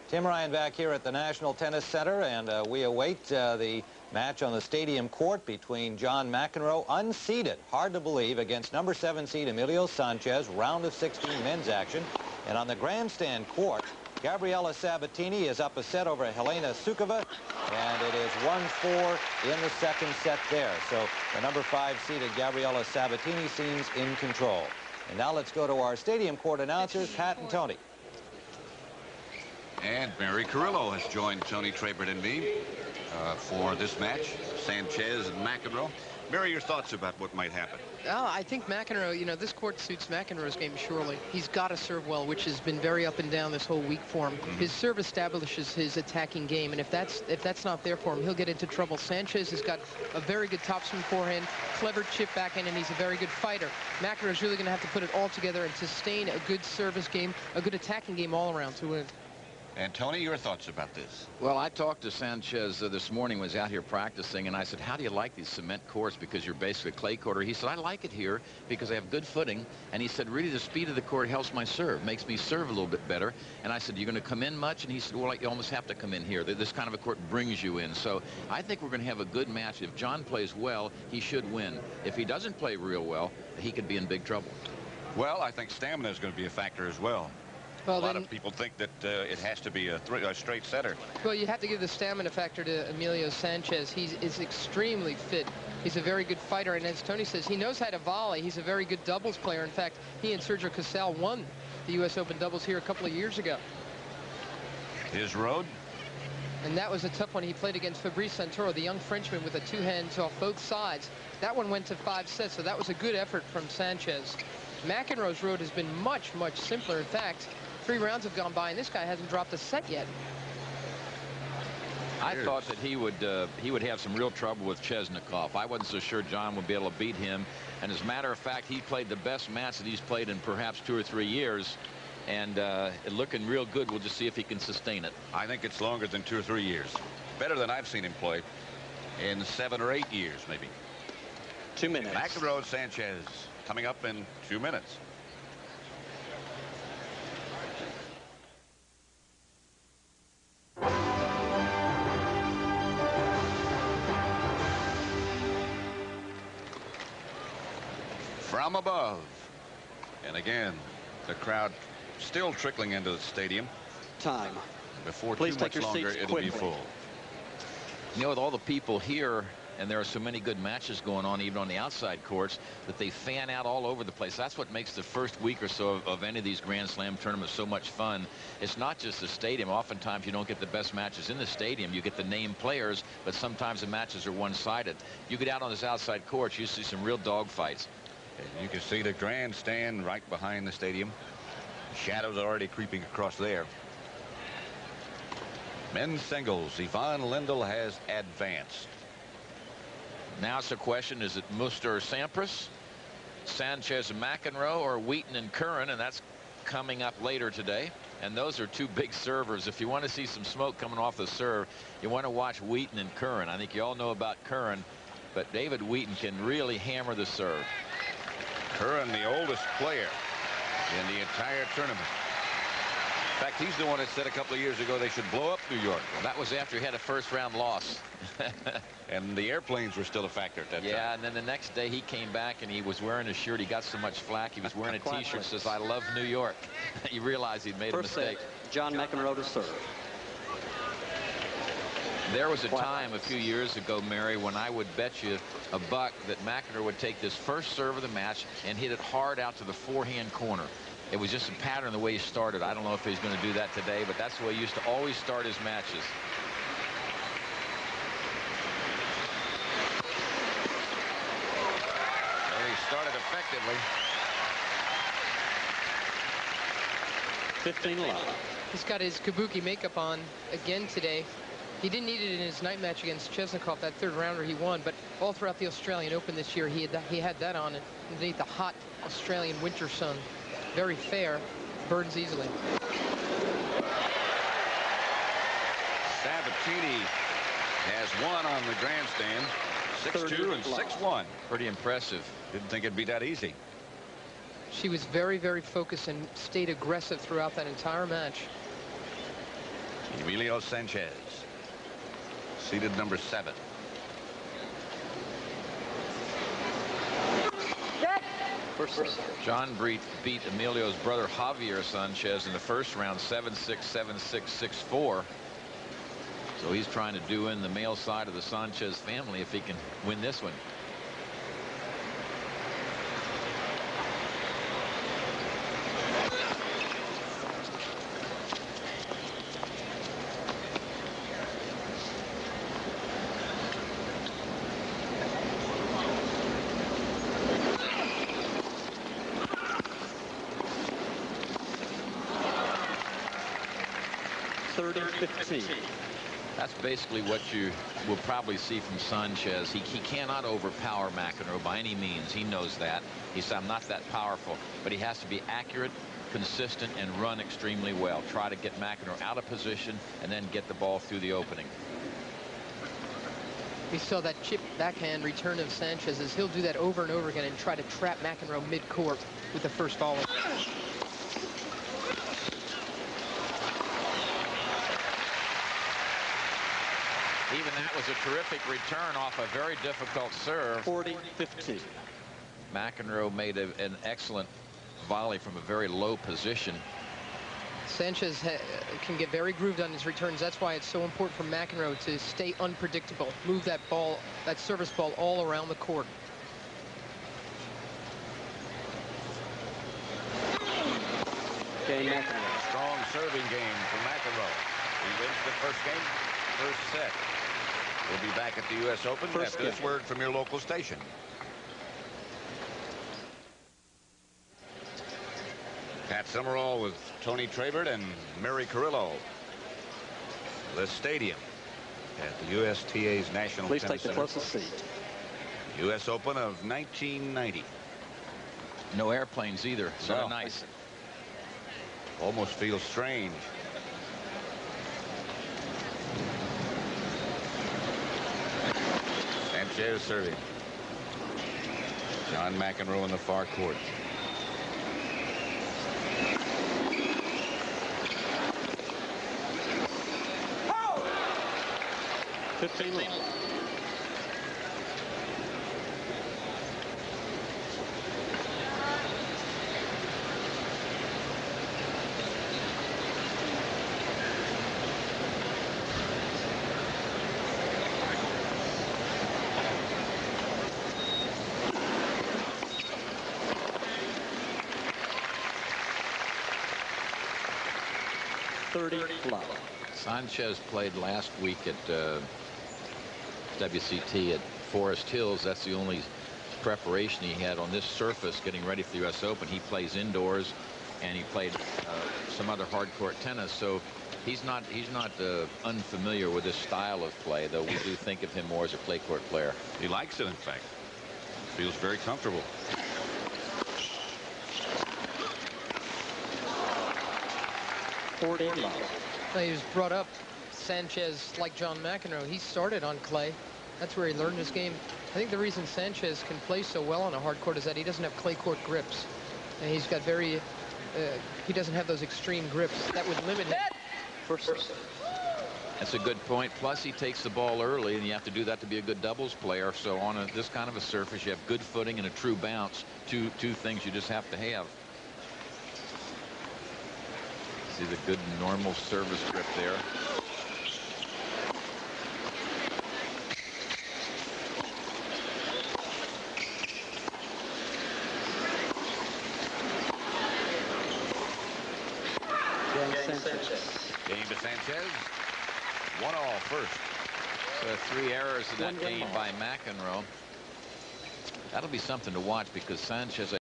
Tim Ryan back here at the National Tennis Center, and we await the match on the stadium court between John McEnroe, unseeded, hard to believe, against number 7 seed Emilio Sanches, round of 16 men's action. And on the grandstand court, Gabriela Sabatini is up a set over Helena Sukova, and it is 1-4 in the second set there. So the number 5 seeded Gabriela Sabatini seems in control. And now let's go to our stadium court announcers, Pat and Tony. And Mary Carrillo has joined Tony Trabert and me for this match, Sanchez and McEnroe. Mary, your thoughts about what might happen? Oh, I think McEnroe, you know, this court suits McEnroe's game surely. He's got to serve well, which has been very up and down this whole week for him. His serve establishes his attacking game, and if that's not there for him, he'll get into trouble. Sanchez has got a very good topspin forehand, clever chip backhand, and he's a very good fighter. McEnroe's really going to have to put it all together and sustain a good service game, a good attacking game all around to win. And Tony, your thoughts about this? Well, I talked to Sanchez this morning, was out here practicing, and I said, how do you like these cement courts, because you're basically a clay courter? He said, I like it here because I have good footing. And he said, really, the speed of the court helps my serve, makes me serve a little bit better. And I said, you're going to come in much? And he said, well, you almost have to come in here. This kind of a court brings you in. So I think we're going to have a good match. If John plays well, he should win. If he doesn't play real well, he could be in big trouble. Well, I think stamina is going to be a factor as well. Well, a lot of people think that it has to be a straight setter. Well, you have to give the stamina factor to Emilio Sanches. He is extremely fit. He's a very good fighter, and as Tony says, he knows how to volley. He's a very good doubles player. In fact, he and Sergio Casal won the U.S. Open doubles here a couple of years ago. His road. And that was a tough one. He played against Fabrice Santoro, the young Frenchman, with the 2 hands off both sides. That one went to 5 sets, so that was a good effort from Sanchez. McEnroe's road has been much, much simpler. In fact, 3 rounds have gone by, and this guy hasn't dropped a set yet. I thought that he would have some real trouble with Chesnikov. I wasn't so sure John would be able to beat him. And as a matter of fact, he played the best match that he's played in perhaps 2 or 3 years. And looking real good. We'll just see if he can sustain it. I think it's longer than 2 or 3 years. Better than I've seen him play in 7 or 8 years, maybe. 2 minutes. McEnroe Sanchez coming up in 2 minutes. From above, and again, the crowd still trickling into the stadium. Time. Before Please too take much your longer, seats it'll be quickly. full. You know, with all the people here, and there are so many good matches going on, even on the outside courts, that they fan out all over the place. That's what makes the first week or so of any of these Grand Slam tournaments so much fun. It's not just the stadium. Oftentimes you don't get the best matches in the stadium. You get the name players, but sometimes the matches are one-sided. You get out on this outside courts, you see some real dog fights. And you can see the grandstand right behind the stadium. Shadows are already creeping across there. Men's singles, Yvonne Lendl has advanced. Now it's a question, is it Muster or Sampras, Sanchez and McEnroe, or Wheaton and Curran? And that's coming up later today. And those are 2 big servers. If you want to see some smoke coming off the serve, you want to watch Wheaton and Curran. I think you all know about Curran, but David Wheaton can really hammer the serve. Curran, the oldest player in the entire tournament. In fact, he's the one that said a couple of years ago they should blow up New York. That was after he had a first-round loss. And the airplanes were still a factor at that time. Yeah, and then the next day he came back and he was wearing a shirt. He got so much flack. He was wearing a T-shirt that says, I love New York. You realize he'd made a mistake. Set, John McEnroe to serve. There was a time a few years ago, Mary, when I would bet you $1 that McEnroe would take this first serve of the match and hit it hard out to the forehand corner. It was just a pattern the way he started. I don't know if he's going to do that today, but that's the way he used to always start his matches. Well, he started effectively. 15-11. He's got his kabuki makeup on again today. He didn't need it in his night match against Chesnikov, that 3rd rounder he won, but all throughout the Australian Open this year, he had that on underneath the hot Australian winter sun. Very fair, burns easily. Sabatini has won on the grandstand, 6-2 and 6-1. Pretty impressive. Didn't think it'd be that easy. She was very, very focused and stayed aggressive throughout that entire match. Emilio Sanches, seeded number 7. John beat Emilio's brother Javier Sanches in the first round 7-6, 7-6, 6-4. So he's trying to do in the male side of the Sanches family if he can win this one. That's basically what you will probably see from Sanches. He cannot overpower McEnroe by any means. He knows that. He said, I'm not that powerful, but he has to be accurate, consistent, and run extremely well. Try to get McEnroe out of position and then get the ball through the opening. We saw that chip backhand return of Sanches as he'll do that over and over again and try to trap McEnroe mid-court with the first volley. Even that was a terrific return off a very difficult serve. 40-15. McEnroe made an excellent volley from a very low position. Sanches can get very grooved on his returns. That's why it's so important for McEnroe to stay unpredictable. Move that ball, that service ball, all around the court. Game McEnroe. Strong serving game for McEnroe. He wins the first game, first set. We'll be back at the U.S. Open after this word from your local station. Pat Summerall with Tony Trabert and Mary Carrillo. The stadium at the USTA's National Please Tennis take the Center. closest seat. U.S. Open of 1990. No airplanes either. Sort of nice. Almost feels strange. Sanchez serving. John McEnroe in the far court. Oh! 15 left. Sanches played last week at WCT at Forest Hills. That's the only preparation he had on this surface getting ready for the U.S. Open. He plays indoors, and he played some other hard court tennis. So he's not unfamiliar with this style of play, though we do think of him more as a clay court player. He likes it, in fact. Feels very comfortable. He was brought up, Sanches, like John McEnroe, he started on clay. That's where he learned his game. I think the reason Sanches can play so well on a hard court is that he doesn't have clay court grips. And he's got very, he doesn't have those extreme grips that would limit him. That's a good point. Plus, he takes the ball early, and you have to do that to be a good doubles player. So on this kind of a surface, you have good footing and a true bounce. Two things you just have to have. See the good normal service grip there. Game to Sanchez. 1-all first. So 3 errors in that game by McEnroe. That'll be something to watch because Sanches,